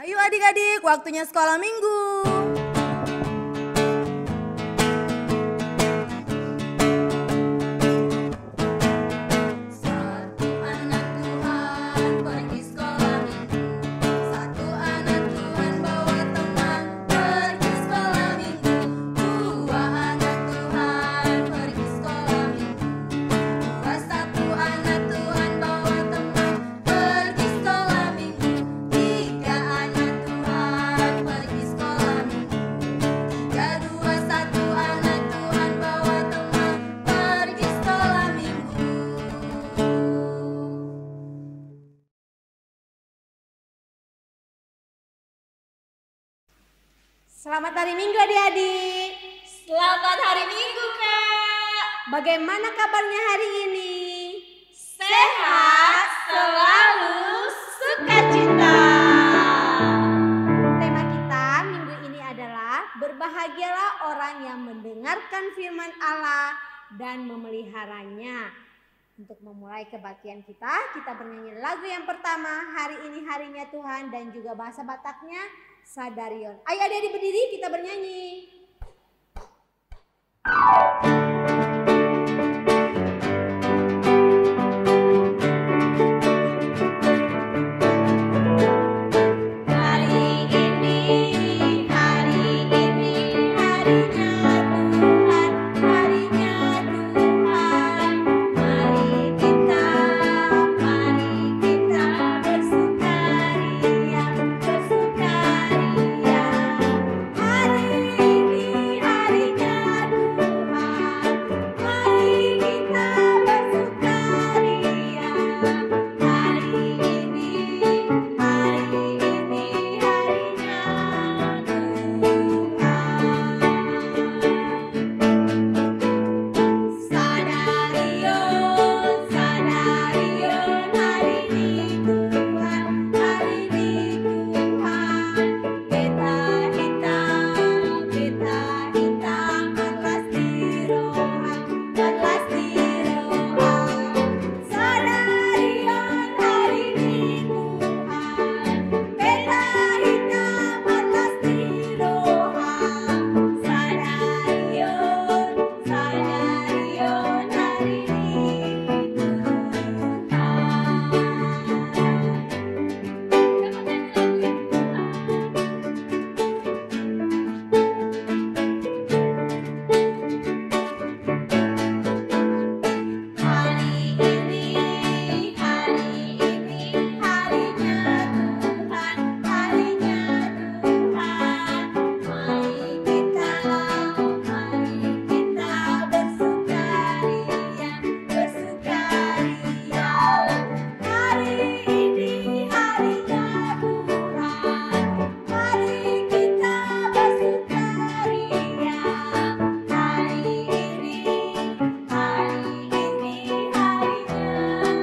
Ayo adik-adik, waktunya sekolah minggu. Satu anak Tuhan pergi sekolah minggu. Satu anak Tuhan bawa teman pergi sekolah minggu. Dua anak Tuhan pergi sekolah minggu. Satu anak Tuhan bawa teman pergi sekolah minggu. Tiga anak Tuhan pergi sekolah minggu. Tiga, dua, satu anak Tuhan bawa teman pergi sekolah minggu. Selamat hari Minggu adik-adik. Selamat hari Minggu, Kak. Bagaimana kabarnya hari ini? Sehat selalu, sukacita. Tema kita minggu ini adalah berbahagialah orang yang mendengarkan firman Allah dan memeliharanya. Untuk memulai kebaktian kita bernyanyi lagu yang pertama, hari ini harinya Tuhan, dan juga bahasa Bataknya Sadarion. Ayo adik-adik berdiri, kita bernyanyi. Hari ini harinya Tuhan, harinya Tuhan. Mari kita bersukaria, bersukaria. Hari ini harinya Tuhan, mari kita bersukaria. Hari ini harinya Tuhan. Sadarion, sadarion, hari ini Tuhan, hari ini Tuhan. Peta hitam, atlas di rohang, atlas di rohang. Sadarion, hari ini Tuhan. Peta hitam, atlas di rohang. Sadarion, sadarion, hari ini Hari ini harinya Tuhan, harinya Tuhan. Mari kita bersukaria, bersukaria. Hari ini harinya Tuhan, mari kita bersukaria. Hari ini harinya Tuhan.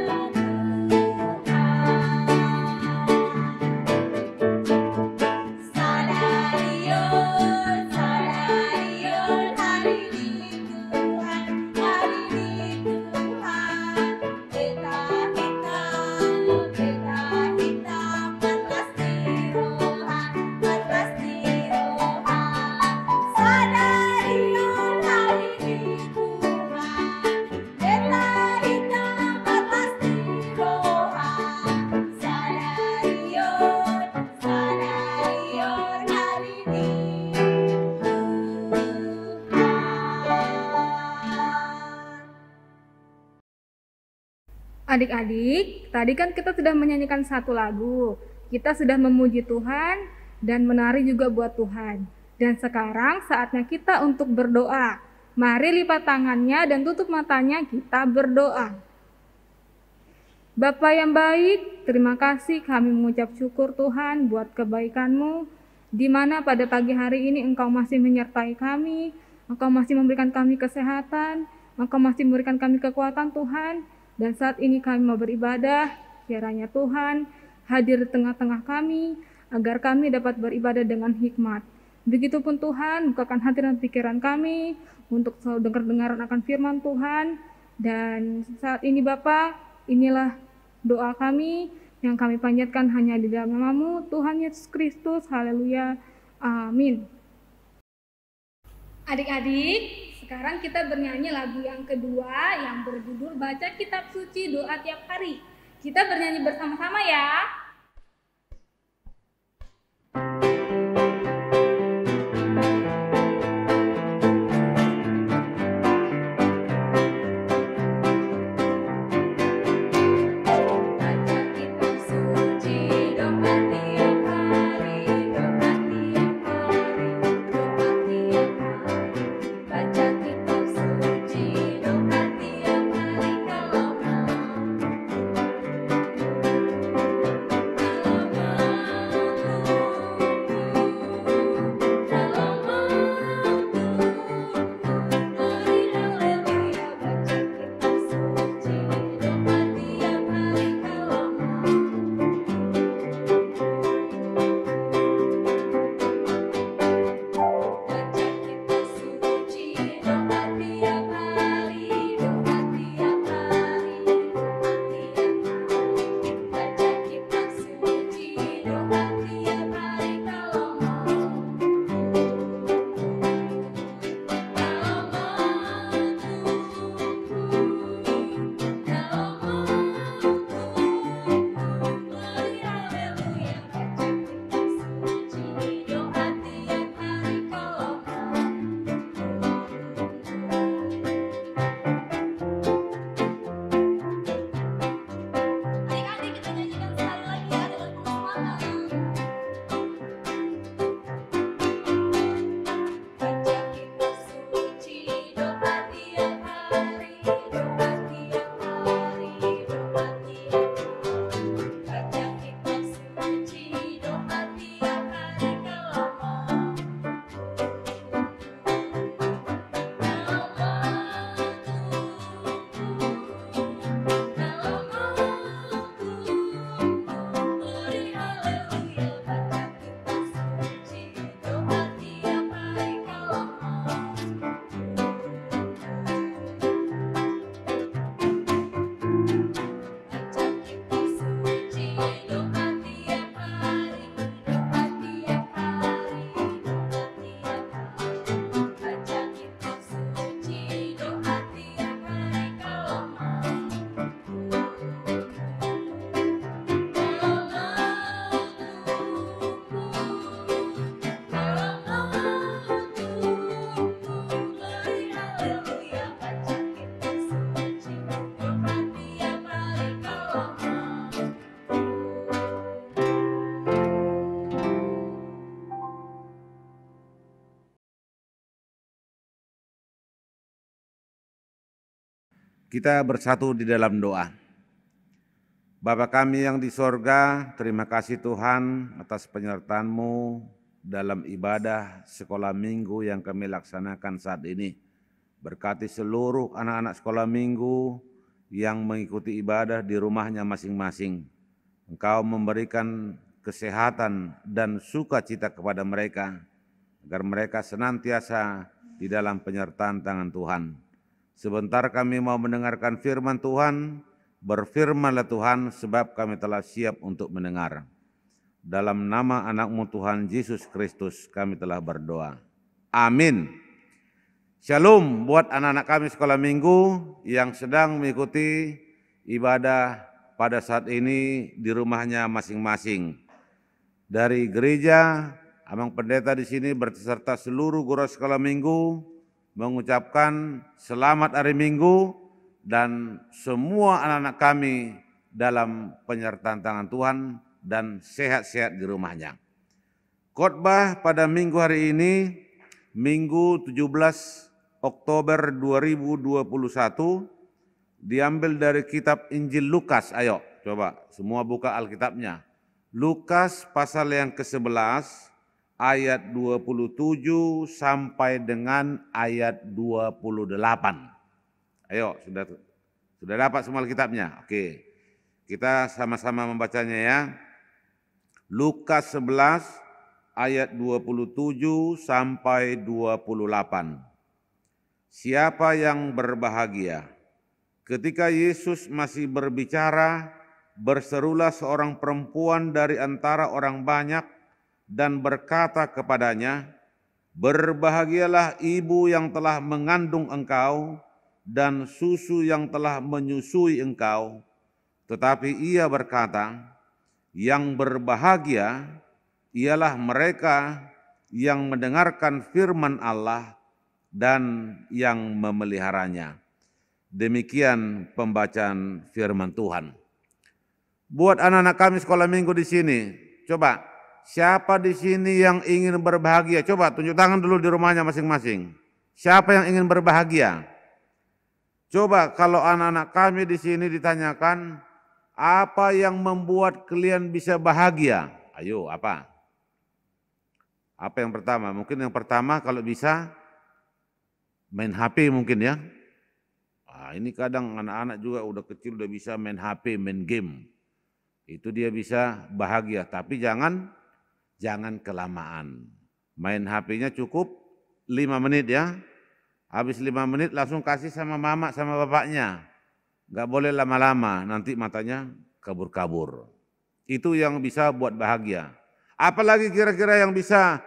Sadarion, sadarion, hari ini Tuhan, hari ini Tuhan. Peta hitam, atlas di rohang, atlas di rohang. Sadarion, hari ini Tuhan. Peta hitam, atlas di rohang. Sadarion, sadarion, hari ini Tuhan. Adik-adik, tadi kan kita sudah menyanyikan satu lagu. Kita sudah memuji Tuhan dan menari juga buat Tuhan. Dan sekarang saatnya kita untuk berdoa. Mari lipat tangannya dan tutup matanya, kita berdoa. Bapa yang baik, terima kasih kami mengucap syukur Tuhan buat kebaikan-Mu, di mana pada pagi hari ini Engkau masih menyertai kami, Engkau masih memberikan kami kesehatan, Engkau masih memberikan kami kekuatan Tuhan, dan saat ini kami mau beribadah, kiranya Tuhan hadir di tengah-tengah kami, agar kami dapat beribadah dengan hikmat. Begitupun Tuhan, bukakan hati dan pikiran kami, untuk selalu dengar-dengaran akan firman Tuhan, dan saat ini Bapa, inilah doa kami, yang kami panjatkan hanya di dalam nama-Mu, Tuhan Yesus Kristus. Haleluya. Amin. Adik-adik, sekarang kita bernyanyi lagu yang kedua yang berjudul Baca Kitab Suci Doa Tiap Hari. Kita bernyanyi bersama-sama ya. Kita bersatu di dalam doa. Bapa kami yang di sorga, terima kasih Tuhan atas penyertaan-Mu dalam ibadah sekolah minggu yang kami laksanakan saat ini. Berkati seluruh anak-anak sekolah minggu yang mengikuti ibadah di rumahnya masing-masing. Engkau memberikan kesehatan dan sukacita kepada mereka, agar mereka senantiasa di dalam penyertaan tangan Tuhan. Sebentar kami mau mendengarkan firman Tuhan, berfirmanlah Tuhan sebab kami telah siap untuk mendengar. Dalam nama anak-Mu Tuhan Yesus Kristus kami telah berdoa. Amin. Shalom buat anak-anak kami sekolah minggu yang sedang mengikuti ibadah pada saat ini di rumahnya masing-masing. Dari gereja, Abang Pendeta di sini berserta seluruh guru sekolah minggu mengucapkan selamat hari Minggu dan semua anak-anak kami dalam penyertaan tangan Tuhan dan sehat-sehat di rumahnya. Khotbah pada minggu hari ini, Minggu 17 Oktober 2021, diambil dari kitab Injil Lukas. Ayo coba semua buka Alkitabnya. Lukas pasal yang ke-11 ayat 27 sampai dengan ayat 28. Ayo, sudah dapat semua Alkitabnya? Oke, kita sama-sama membacanya ya. Lukas 11 ayat 27 sampai 28. Siapa yang berbahagia? Ketika Yesus masih berbicara, berserulah seorang perempuan dari antara orang banyak dan berkata kepadanya, "Berbahagialah ibu yang telah mengandung engkau dan susu yang telah menyusui engkau." Tetapi ia berkata, "Yang berbahagia ialah mereka yang mendengarkan firman Allah dan yang memeliharanya." Demikian pembacaan firman Tuhan. Buat anak-anak kami sekolah minggu di sini, coba siapa di sini yang ingin berbahagia? Coba tunjuk tangan dulu di rumahnya masing-masing. Siapa yang ingin berbahagia? Coba kalau anak-anak kami di sini ditanyakan, apa yang membuat kalian bisa bahagia? Ayo, apa? Apa yang pertama? Mungkin yang pertama kalau bisa main HP mungkin ya. Ini kadang anak-anak juga udah kecil udah bisa main HP, main game. Itu dia bisa bahagia, tapi jangan kelamaan. Main HP-nya cukup 5 menit ya. Habis 5 menit langsung kasih sama mama sama bapaknya. Nggak boleh lama-lama, nanti matanya kabur-kabur. Itu yang bisa buat bahagia. Apalagi kira-kira yang bisa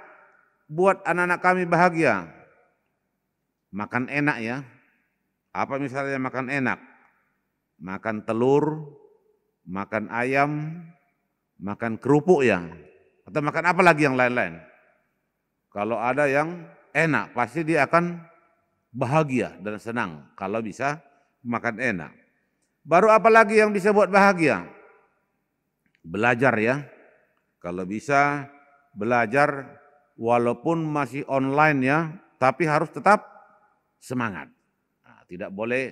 buat anak-anak kami bahagia? Makan enak ya. Apa misalnya makan enak? Makan telur, makan ayam, makan kerupuk ya. Atau makan apa lagi yang lain-lain? Kalau ada yang enak, pasti dia akan bahagia dan senang kalau bisa makan enak. Baru apa lagi yang bisa buat bahagia? Belajar ya. Kalau bisa belajar walaupun masih online ya, tapi harus tetap semangat. Tidak boleh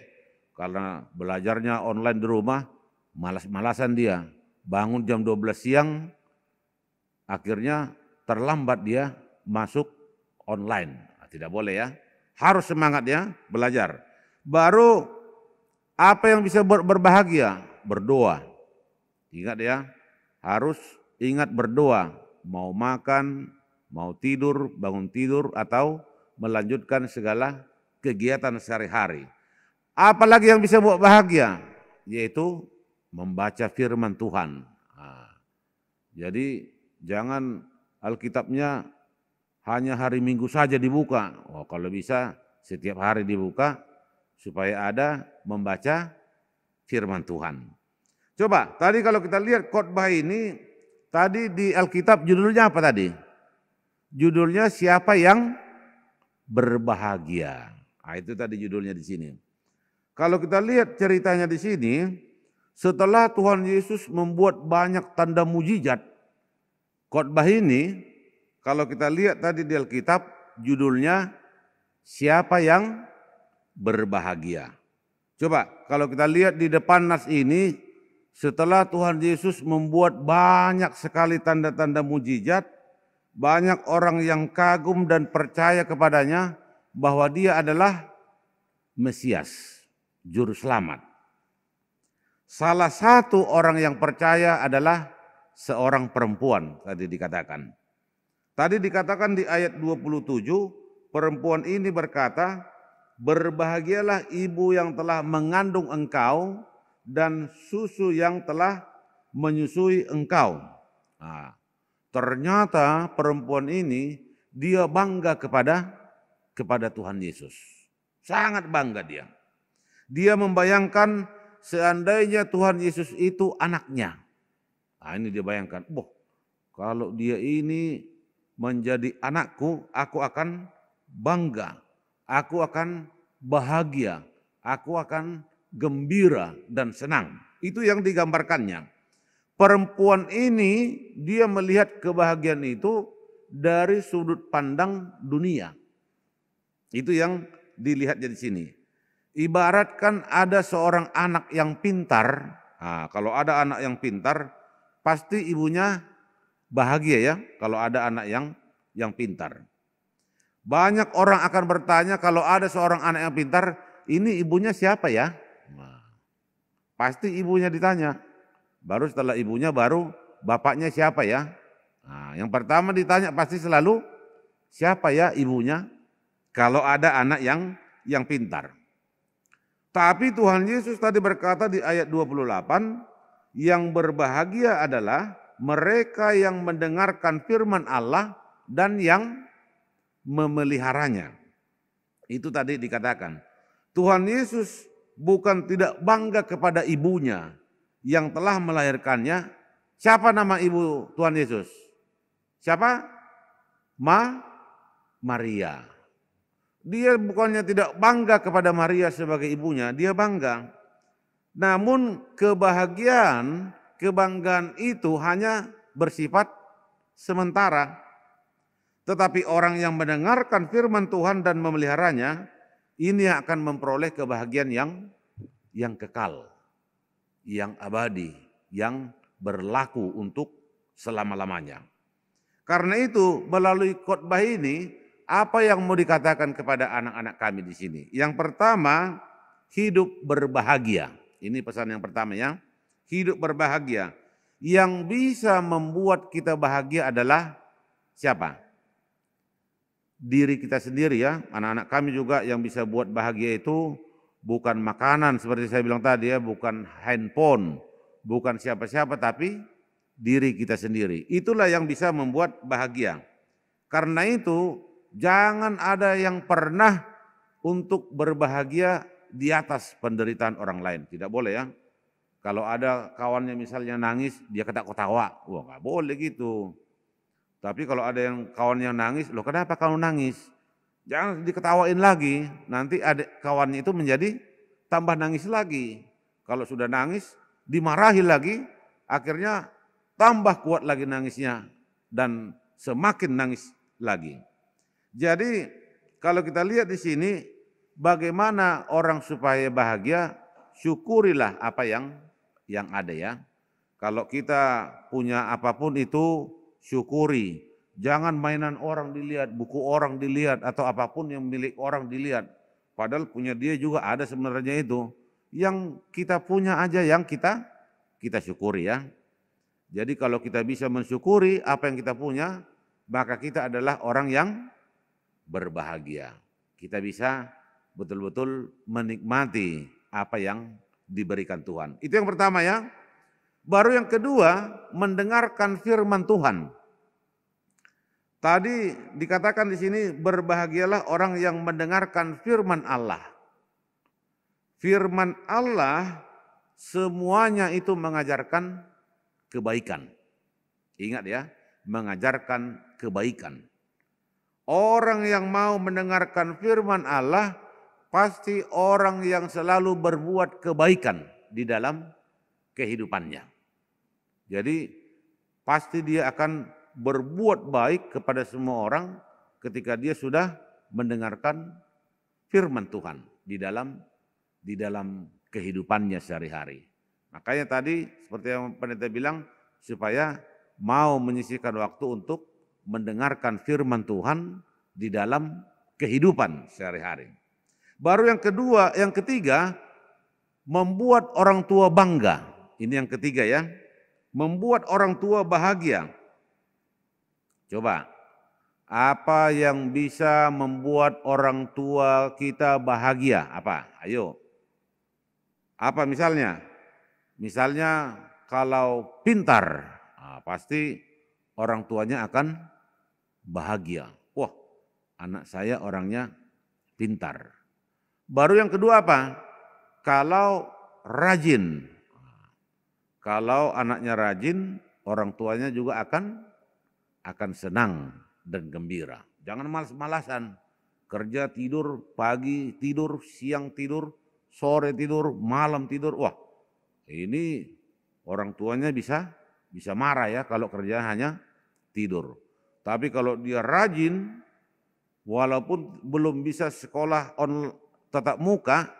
karena belajarnya online di rumah, malas-malasan dia. Bangun jam 12 siang, akhirnya terlambat dia masuk online. Tidak boleh ya, harus semangat ya belajar. Baru apa yang bisa berbahagia? Berdoa. Ingat ya, harus ingat berdoa. Mau makan, mau tidur, bangun tidur, atau melanjutkan segala kegiatan sehari-hari. Apalagi yang bisa buat bahagia? Yaitu membaca firman Tuhan. Jadi jangan Alkitabnya hanya hari Minggu saja dibuka. Kalau bisa setiap hari dibuka supaya ada membaca firman Tuhan. Coba tadi kalau kita lihat khotbah ini, tadi di Alkitab judulnya apa tadi? Judulnya siapa yang berbahagia. Itu tadi judulnya di sini. Kalau kita lihat ceritanya di sini, setelah Tuhan Yesus membuat banyak tanda mujizat, khotbah ini kalau kita lihat tadi di Alkitab judulnya siapa yang berbahagia. Coba kalau kita lihat di depan nas ini, setelah Tuhan Yesus membuat banyak sekali tanda-tanda mujizat, banyak orang yang kagum dan percaya kepadanya bahwa dia adalah Mesias, Juru Selamat. Salah satu orang yang percaya adalah seorang perempuan, tadi dikatakan. Tadi dikatakan di ayat 27, perempuan ini berkata, "Berbahagialah ibu yang telah mengandung engkau dan susu yang telah menyusui engkau." Ternyata perempuan ini dia bangga kepada Tuhan Yesus. Sangat bangga dia. Dia membayangkan seandainya Tuhan Yesus itu anaknya. Ini dia bayangkan, kalau dia ini menjadi anakku, aku akan bangga, aku akan bahagia, aku akan gembira dan senang. Itu yang digambarkannya. Perempuan ini dia melihat kebahagiaan itu dari sudut pandang dunia. Itu yang dilihat di sini. Ibaratkan ada seorang anak yang pintar. Kalau ada anak yang pintar, pasti ibunya bahagia ya. Kalau ada anak yang pintar. Banyak orang akan bertanya kalau ada seorang anak yang pintar, ini ibunya siapa ya? Pasti ibunya ditanya. Baru setelah ibunya baru bapaknya siapa ya? Yang pertama ditanya pasti selalu siapa ya ibunya kalau ada anak yang pintar. Tapi Tuhan Yesus tadi berkata di ayat 28, Yang berbahagia adalah mereka yang mendengarkan firman Allah dan yang memeliharanya. Itu tadi dikatakan, Tuhan Yesus bukan tidak bangga kepada ibunya yang telah melahirkannya. Siapa nama ibu Tuhan Yesus? Siapa? Maria. Dia bukannya tidak bangga kepada Maria sebagai ibunya, dia bangga. Namun kebanggaan itu hanya bersifat sementara. Tetapi orang yang mendengarkan firman Tuhan dan memeliharanya, ini akan memperoleh kebahagiaan yang kekal, yang abadi, yang berlaku untuk selama-lamanya. Karena itu melalui khotbah ini, apa yang mau dikatakan kepada anak-anak kami di sini? Yang pertama, hidup berbahagia. Ini pesan yang pertama ya, hidup berbahagia. Yang bisa membuat kita bahagia adalah siapa? Diri kita sendiri ya. Anak-anak kami juga yang bisa buat bahagia itu bukan makanan seperti saya bilang tadi ya, bukan handphone, bukan siapa-siapa, tapi diri kita sendiri. Itulah yang bisa membuat bahagia. Karena itu jangan ada yang pernah untuk berbahagia di atas penderitaan orang lain. Tidak boleh ya. Kalau ada kawannya misalnya nangis, dia ketawa-ketawa. Wah, nggak boleh gitu. Tapi kalau ada yang kawannya nangis, loh kenapa kamu nangis? Jangan diketawain lagi. Nanti adik kawannya itu menjadi tambah nangis lagi. Kalau sudah nangis, dimarahi lagi, akhirnya tambah kuat lagi nangisnya dan semakin nangis lagi. Jadi kalau kita lihat di sini, bagaimana orang supaya bahagia, syukurilah apa yang ada ya. Kalau kita punya apapun itu, syukuri. Jangan mainan orang dilihat, buku orang dilihat, atau apapun yang milik orang dilihat. Padahal punya dia juga ada sebenarnya itu. Yang kita punya aja yang kita syukuri ya. Jadi kalau kita bisa mensyukuri apa yang kita punya, maka kita adalah orang yang berbahagia. Kita bisa betul-betul menikmati apa yang diberikan Tuhan. Itu yang pertama ya. Baru yang kedua, mendengarkan firman Tuhan. Tadi dikatakan di sini, berbahagialah orang yang mendengarkan firman Allah. Firman Allah semuanya itu mengajarkan kebaikan. Ingat ya, mengajarkan kebaikan. Orang yang mau mendengarkan firman Allah pasti orang yang selalu berbuat kebaikan di dalam kehidupannya. Jadi pasti dia akan berbuat baik kepada semua orang ketika dia sudah mendengarkan firman Tuhan di dalam kehidupannya sehari-hari. Makanya tadi seperti yang pendeta bilang, supaya mau menyisihkan waktu untuk mendengarkan firman Tuhan di dalam kehidupan sehari-hari. Baru yang kedua, yang ketiga, membuat orang tua bangga. Ini yang ketiga ya, membuat orang tua bahagia. Coba, apa yang bisa membuat orang tua kita bahagia? Apa? Ayo. Apa misalnya? Misalnya kalau pintar, pasti orang tuanya akan bahagia. Wah, anak saya orangnya pintar. Baru yang kedua apa? Kalau rajin. Kalau anaknya rajin, orang tuanya juga akan senang dan gembira. Jangan malas-malasan. Kerja tidur, pagi tidur, siang tidur, sore tidur, malam tidur. Wah, ini orang tuanya bisa marah ya kalau kerja hanya tidur. Tapi kalau dia rajin, walaupun belum bisa sekolah tatap muka,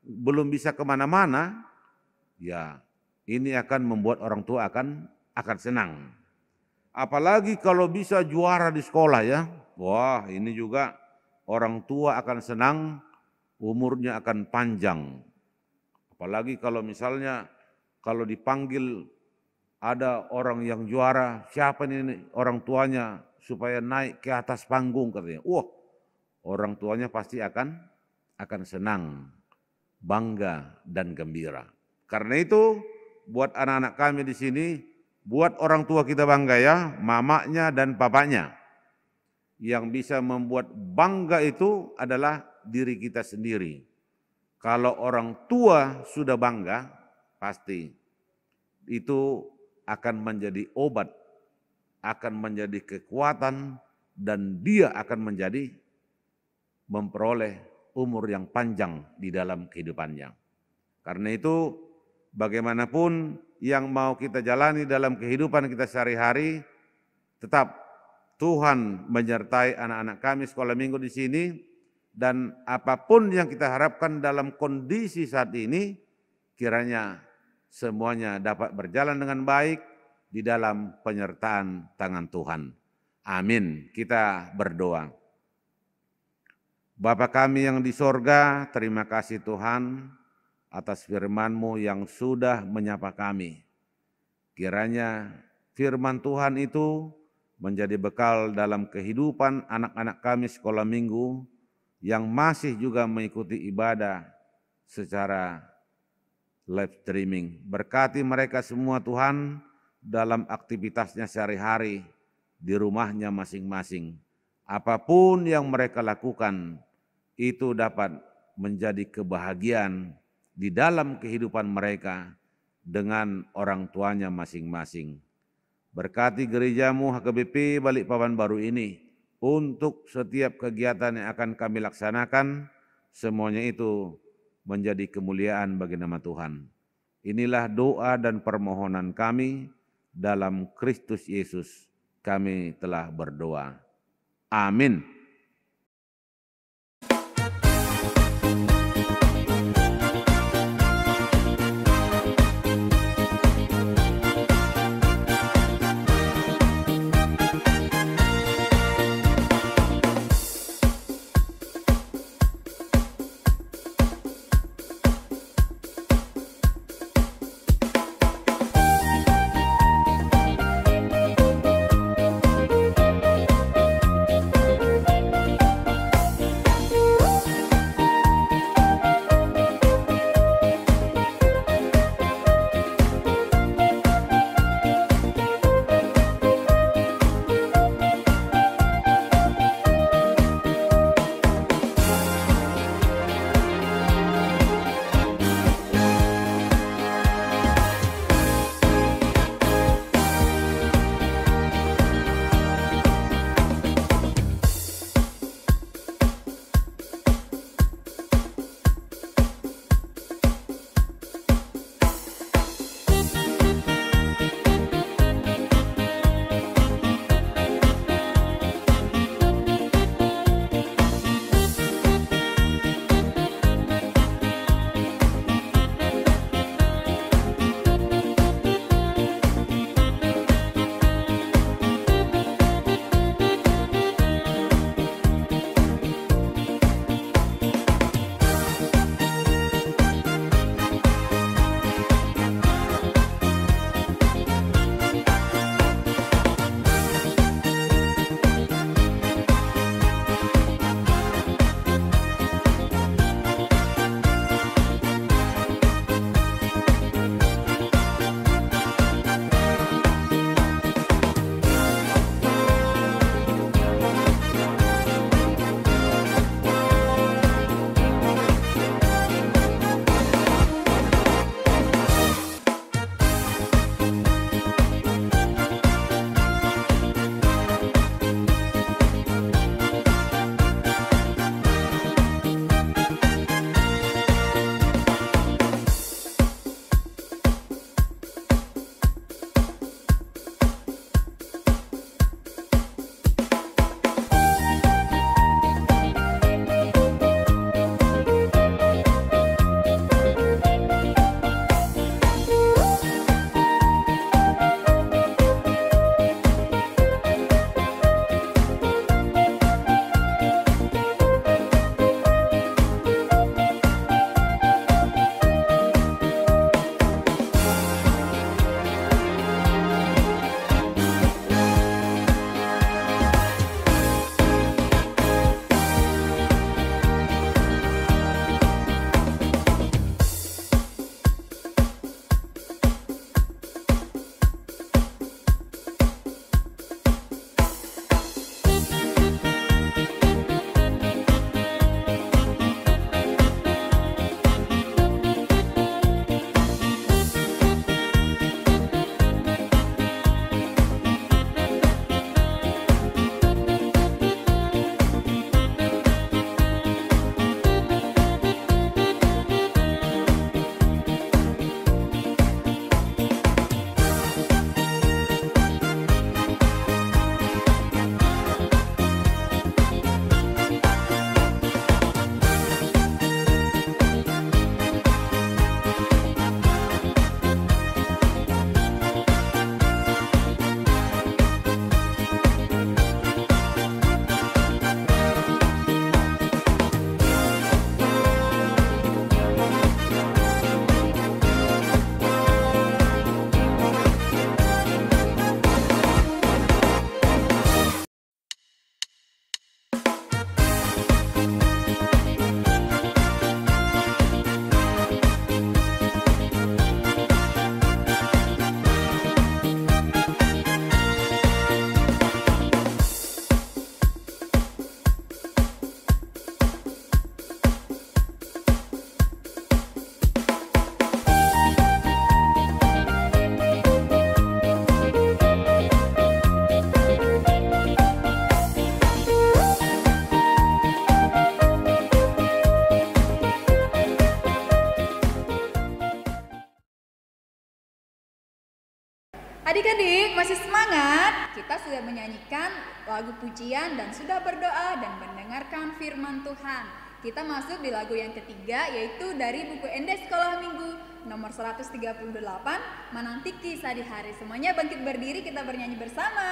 belum bisa kemana-mana, ya ini akan membuat orang tua akan senang. Apalagi kalau bisa juara di sekolah ya, wah ini juga orang tua akan senang, umurnya akan panjang. Apalagi kalau misalnya kalau dipanggil ada orang yang juara, siapa ini orang tuanya supaya naik ke atas panggung katanya. Wah, orang tuanya pasti akan senang, bangga dan gembira. Karena itu buat anak-anak kami di sini, buat orang tua kita bangga ya, mamanya dan papanya. Yang bisa membuat bangga itu adalah diri kita sendiri. Kalau orang tua sudah bangga, pasti itu akan menjadi obat, akan menjadi kekuatan, dan dia akan menjadi memperoleh umur yang panjang di dalam kehidupannya. Karena itu bagaimanapun yang mau kita jalani dalam kehidupan kita sehari-hari, tetap Tuhan menyertai anak-anak kami sekolah minggu di sini, dan apapun yang kita harapkan dalam kondisi saat ini, kiranya semuanya dapat berjalan dengan baik di dalam penyertaan tangan Tuhan. Amin. Kita berdoa. Bapa kami yang di sorga, terima kasih Tuhan atas firman-Mu yang sudah menyapa kami. Kiranya firman Tuhan itu menjadi bekal dalam kehidupan anak-anak kami sekolah minggu yang masih juga mengikuti ibadah secara live streaming. Berkati mereka semua Tuhan dalam aktivitasnya sehari-hari di rumahnya masing-masing. Apapun yang mereka lakukan itu dapat menjadi kebahagiaan di dalam kehidupan mereka dengan orang tuanya masing-masing. Berkati gerejamu HKBP Balikpapan baru ini untuk setiap kegiatan yang akan kami laksanakan, semuanya itu menjadi kemuliaan bagi nama Tuhan. Inilah doa dan permohonan kami dalam Kristus Yesus. Kami telah berdoa. Amin. Adik-adik masih semangat? Kita sudah menyanyikan lagu pujian dan sudah berdoa dan mendengarkan firman Tuhan. Kita masuk di lagu yang ketiga, yaitu dari buku Ende Sekolah Minggu nomor 138, Menanti Kisah di Hari. Semuanya bangkit berdiri, kita bernyanyi bersama.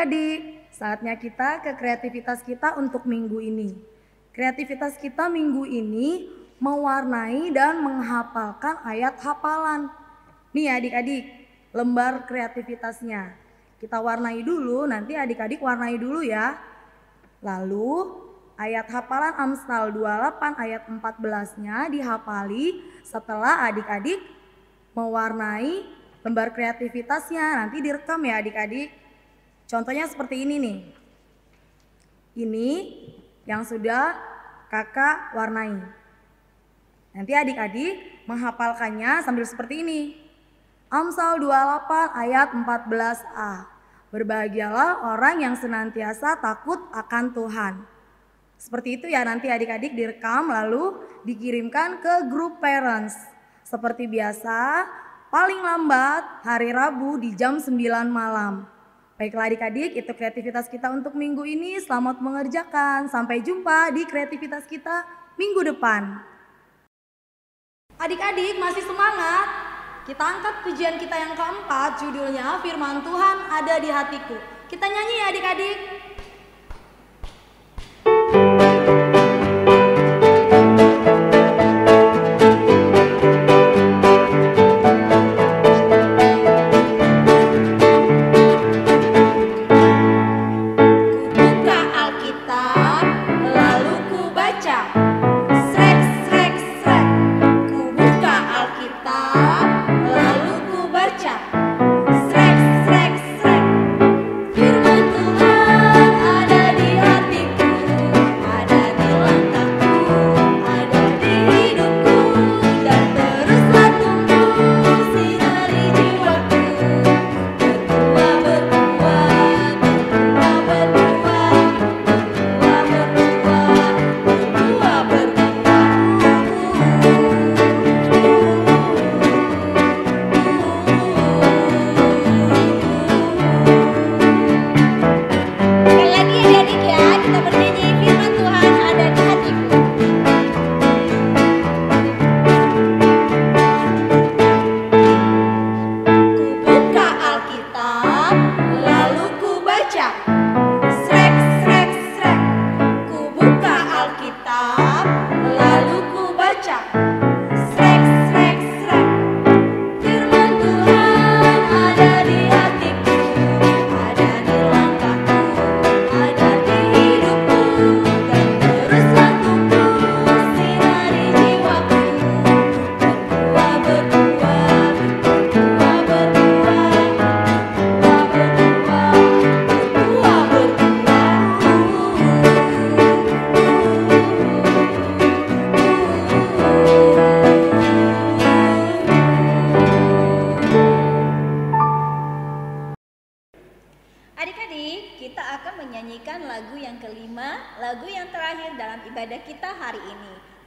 Adik-adik, saatnya kita ke kreativitas kita untuk minggu ini. Kreativitas kita minggu ini mewarnai dan menghafalkan ayat hafalan. Nih adik-adik, lembar kreativitasnya. Kita warnai dulu, nanti adik-adik warnai dulu ya. Lalu ayat hafalan Amsal 28 ayat 14-nya dihafali setelah adik-adik mewarnai lembar kreativitasnya. Nanti direkam ya adik-adik. Contohnya seperti ini nih. Ini yang sudah kakak warnai. Nanti adik-adik menghafalkannya sambil seperti ini. Amsal 28 ayat 14a. Berbahagialah orang yang senantiasa takut akan Tuhan. Seperti itu ya, nanti adik-adik direkam lalu dikirimkan ke grup parents. Seperti biasa, paling lambat hari Rabu di jam 9 malam. Baiklah adik-adik, itu kreativitas kita untuk minggu ini. Selamat mengerjakan. Sampai jumpa di kreativitas kita minggu depan. Adik-adik masih semangat? Kita angkat pujian kita yang keempat, judulnya Firman Tuhan Ada di Hatiku. Kita nyanyi ya adik-adik. Firman Tuhan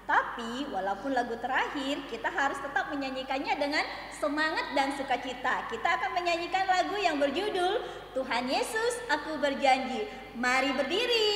Tapi walaupun lagu terakhir, kita harus tetap menyanyikannya dengan semangat dan sukacita. Kita akan menyanyikan lagu yang berjudul Tuhan Yesus Aku Berjanji. Mari berdiri.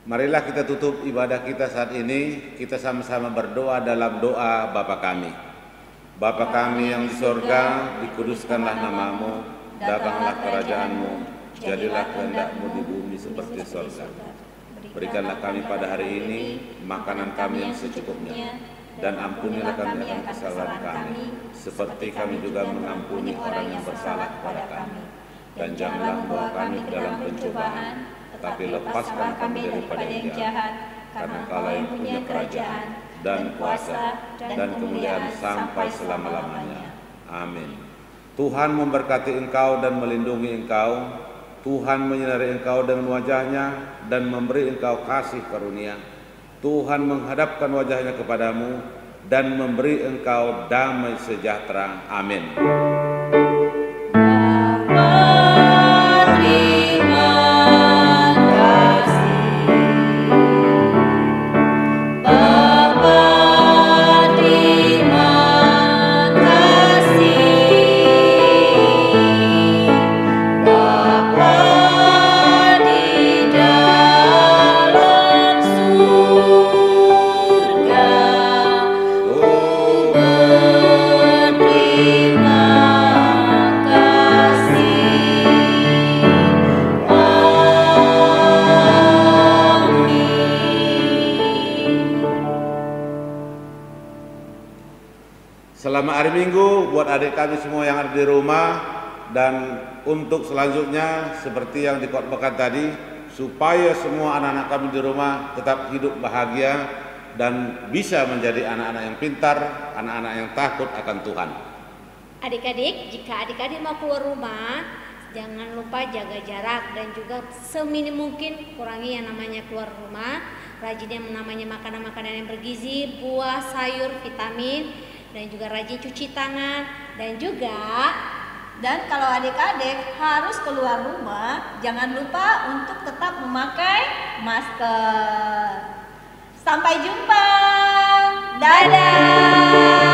Marilah kita tutup ibadah kita saat ini, kita sama-sama berdoa dalam doa Bapa kami. Bapa kami yang di sorga, dikuduskanlah namamu, datanglah kerajaanmu, jadilah kehendak-mu di bumi seperti sorga. Berikanlah kami pada hari ini makanan kami yang secukupnya, dan ampunilah kami akan kesalahan kami, seperti kami juga mengampuni orang yang bersalah kepada kami. Dan janganlah membawa kami ke dalam pencobaan, tapi lepaskan kami daripada yang jahat, karena Kaulah yang punya kerajaan dan kuasa dan kemuliaan sampai selama-lamanya. Amin. Tuhan memberkati engkau dan melindungi engkau. Tuhan menyinari engkau dengan wajahnya dan memberi engkau kasih karunia. Tuhan menghadapkan wajahnya kepadamu dan memberi engkau damai sejahtera. Amin. Selamat hari Minggu buat adik kami semua yang ada di rumah, dan untuk selanjutnya seperti yang dikotbahkan tadi, supaya semua anak-anak kami di rumah tetap hidup bahagia dan bisa menjadi anak-anak yang pintar, anak-anak yang takut akan Tuhan. Adik-adik, jika adik-adik mau keluar rumah, jangan lupa jaga jarak dan juga seminim mungkin kurangi yang namanya keluar rumah. Rajin yang namanya makanan-makanan yang bergizi, buah, sayur, vitamin, dan juga rajin cuci tangan. Dan kalau adik-adik harus keluar rumah, jangan lupa untuk tetap memakai masker. Sampai jumpa. Dadah.